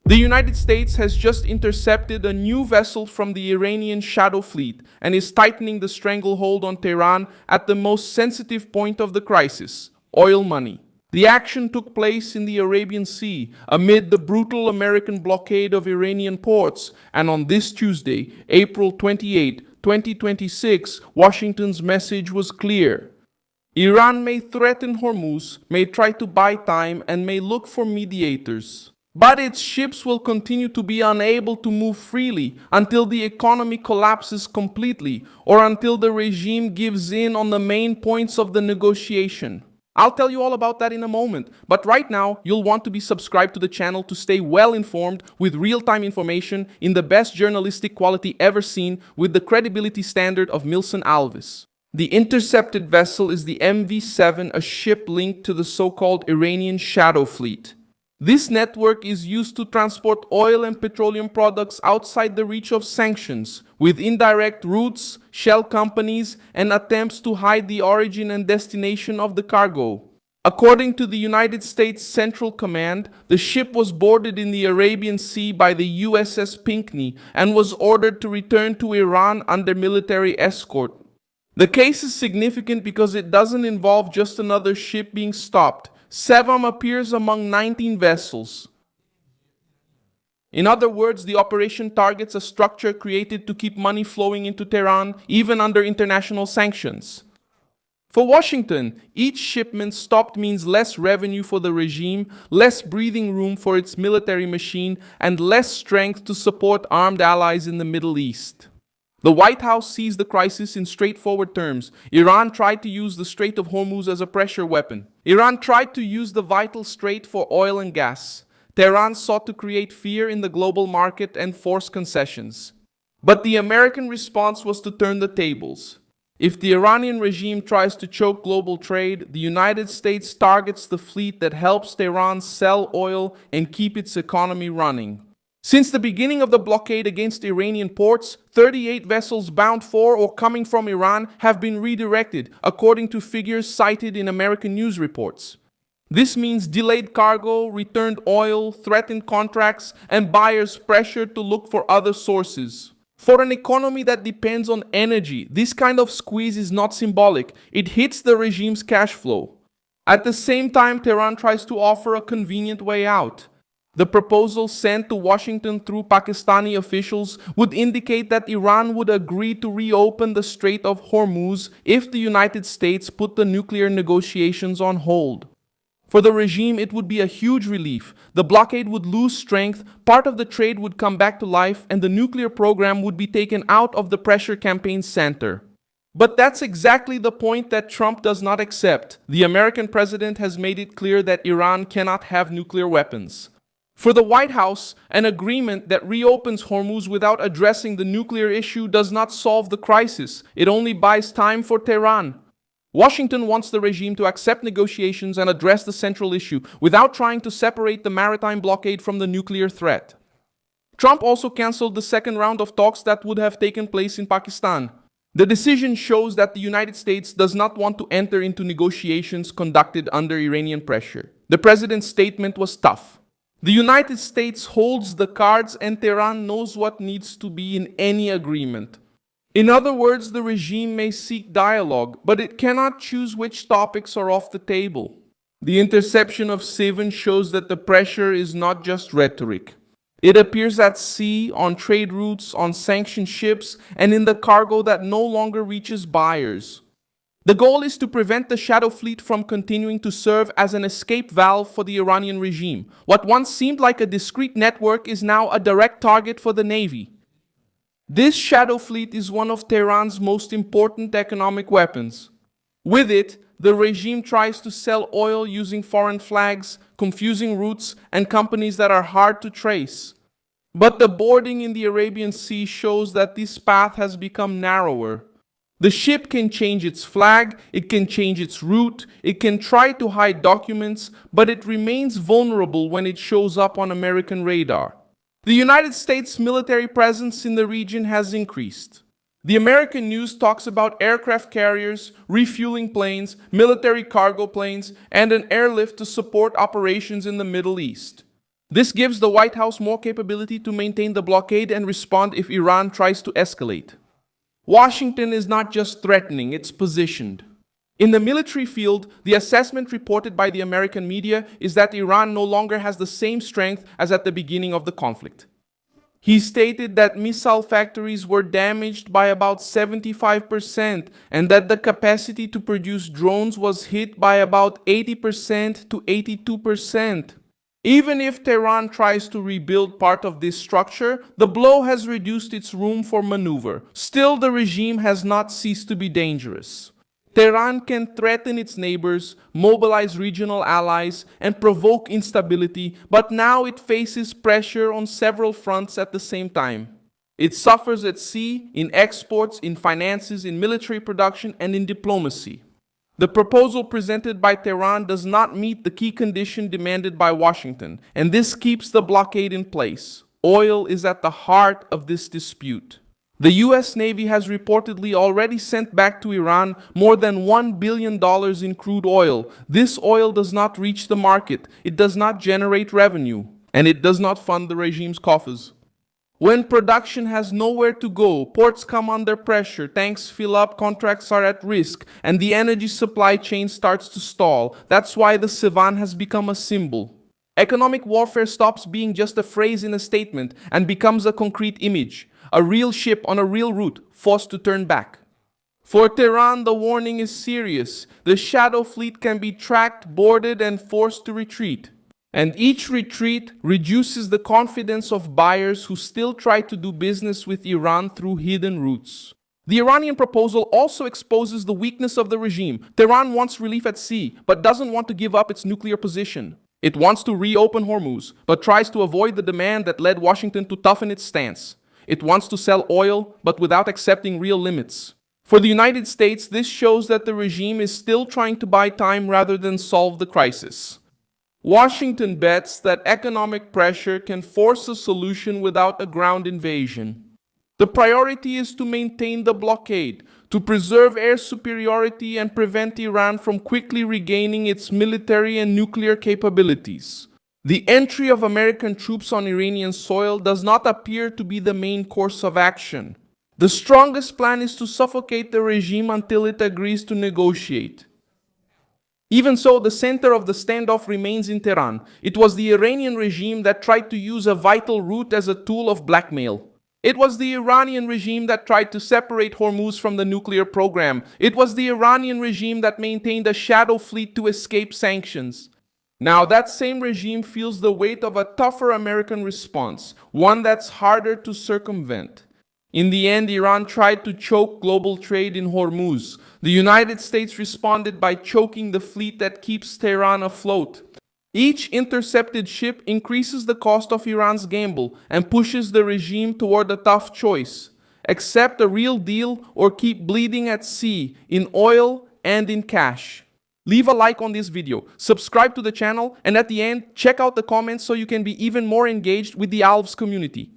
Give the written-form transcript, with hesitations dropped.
The United States has just intercepted a new vessel from the Iranian Shadow Fleet and is tightening the stranglehold on Tehran at the most sensitive point of the crisis: oil money. The action took place in the Arabian Sea amid the brutal American blockade of Iranian ports, and on this Tuesday, April 28, 2026, Washington's message was clear. Iran may threaten Hormuz, may try to buy time, and may look for mediators. But its ships will continue to be unable to move freely until the economy collapses completely or until the regime gives in on the main points of the negotiation. I'll tell you all about that in a moment, but right now you'll want to be subscribed to the channel to stay well informed with real-time information in the best journalistic quality ever seen with the credibility standard of Milson Alves. The intercepted vessel is the MV-7, a ship linked to the so-called Iranian Shadow Fleet. This network is used to transport oil and petroleum products outside the reach of sanctions, with indirect routes, shell companies, and attempts to hide the origin and destination of the cargo. According to the United States Central Command, the ship was boarded in the Arabian Sea by the USS Pinckney and was ordered to return to Iran under military escort. The case is significant because it doesn't involve just another ship being stopped. Sevam appears among 19 vessels. In other words, the operation targets a structure created to keep money flowing into Tehran, even under international sanctions. For Washington, each shipment stopped means less revenue for the regime, less breathing room for its military machine, and less strength to support armed allies in the Middle East. The White House sees the crisis in straightforward terms. Iran tried to use the Strait of Hormuz as a pressure weapon. Iran tried to use the vital strait for oil and gas. Tehran sought to create fear in the global market and force concessions. But the American response was to turn the tables. If the Iranian regime tries to choke global trade, the United States targets the fleet that helps Tehran sell oil and keep its economy running. Since the beginning of the blockade against Iranian ports, 38 vessels bound for or coming from Iran have been redirected, according to figures cited in American news reports. This means delayed cargo, returned oil, threatened contracts, and buyers pressured to look for other sources. For an economy that depends on energy, this kind of squeeze is not symbolic. It hits the regime's cash flow. At the same time, Tehran tries to offer a convenient way out. The proposal sent to Washington through Pakistani officials would indicate that Iran would agree to reopen the Strait of Hormuz if the United States put the nuclear negotiations on hold. For the regime, it would be a huge relief. The blockade would lose strength, part of the trade would come back to life, and the nuclear program would be taken out of the pressure campaign's center. But that's exactly the point that Trump does not accept. The American president has made it clear that Iran cannot have nuclear weapons. For the White House, an agreement that reopens Hormuz without addressing the nuclear issue does not solve the crisis. It only buys time for Tehran. Washington wants the regime to accept negotiations and address the central issue without trying to separate the maritime blockade from the nuclear threat. Trump also canceled the second round of talks that would have taken place in Pakistan. The decision shows that the United States does not want to enter into negotiations conducted under Iranian pressure. The president's statement was tough. The United States holds the cards and Tehran knows what needs to be in any agreement. In other words, the regime may seek dialogue, but it cannot choose which topics are off the table. The interception of Seven shows that the pressure is not just rhetoric. It appears at sea, on trade routes, on sanctioned ships, and in the cargo that no longer reaches buyers. The goal is to prevent the Shadow Fleet from continuing to serve as an escape valve for the Iranian regime. What once seemed like a discrete network is now a direct target for the Navy. This Shadow Fleet is one of Tehran's most important economic weapons. With it, the regime tries to sell oil using foreign flags, confusing routes, and companies that are hard to trace. But the boarding in the Arabian Sea shows that this path has become narrower. The ship can change its flag, it can change its route, it can try to hide documents, but it remains vulnerable when it shows up on American radar. The United States military presence in the region has increased. The American news talks about aircraft carriers, refueling planes, military cargo planes, and an airlift to support operations in the Middle East. This gives the White House more capability to maintain the blockade and respond if Iran tries to escalate. Washington is not just threatening, it's positioned. In the military field, the assessment reported by the American media is that Iran no longer has the same strength as at the beginning of the conflict. He stated that missile factories were damaged by about 75% and that the capacity to produce drones was hit by about 80% to 82%. Even if Tehran tries to rebuild part of this structure, the blow has reduced its room for maneuver. Still, the regime has not ceased to be dangerous. Tehran can threaten its neighbors, mobilize regional allies, and provoke instability, but now it faces pressure on several fronts at the same time. It suffers at sea, in exports, in finances, in military production, and in diplomacy. The proposal presented by Tehran does not meet the key condition demanded by Washington, and this keeps the blockade in place. Oil is at the heart of this dispute. The U.S. Navy has reportedly already sent back to Iran more than $1 billion in crude oil. This oil does not reach the market, it does not generate revenue, and it does not fund the regime's coffers. When production has nowhere to go, ports come under pressure, tanks fill up, contracts are at risk, and the energy supply chain starts to stall. That's why the Sivan has become a symbol. Economic warfare stops being just a phrase in a statement and becomes a concrete image. A real ship on a real route, forced to turn back. For Tehran, the warning is serious. The shadow fleet can be tracked, boarded, and forced to retreat. And each retreat reduces the confidence of buyers who still try to do business with Iran through hidden routes. The Iranian proposal also exposes the weakness of the regime. Tehran wants relief at sea, but doesn't want to give up its nuclear position. It wants to reopen Hormuz, but tries to avoid the demand that led Washington to toughen its stance. It wants to sell oil, but without accepting real limits. For the United States, this shows that the regime is still trying to buy time rather than solve the crisis. Washington bets that economic pressure can force a solution without a ground invasion. The priority is to maintain the blockade, to preserve air superiority and prevent Iran from quickly regaining its military and nuclear capabilities. The entry of American troops on Iranian soil does not appear to be the main course of action. The strongest plan is to suffocate the regime until it agrees to negotiate. Even so, the center of the standoff remains in Tehran. It was the Iranian regime that tried to use a vital route as a tool of blackmail. It was the Iranian regime that tried to separate Hormuz from the nuclear program. It was the Iranian regime that maintained a shadow fleet to escape sanctions. Now, that same regime feels the weight of a tougher American response, one that's harder to circumvent. In the end, Iran tried to choke global trade in Hormuz. The United States responded by choking the fleet that keeps Tehran afloat. Each intercepted ship increases the cost of Iran's gamble and pushes the regime toward a tough choice: accept a real deal or keep bleeding at sea, in oil and in cash. Leave a like on this video, subscribe to the channel, and at the end, check out the comments so you can be even more engaged with the ALVS community.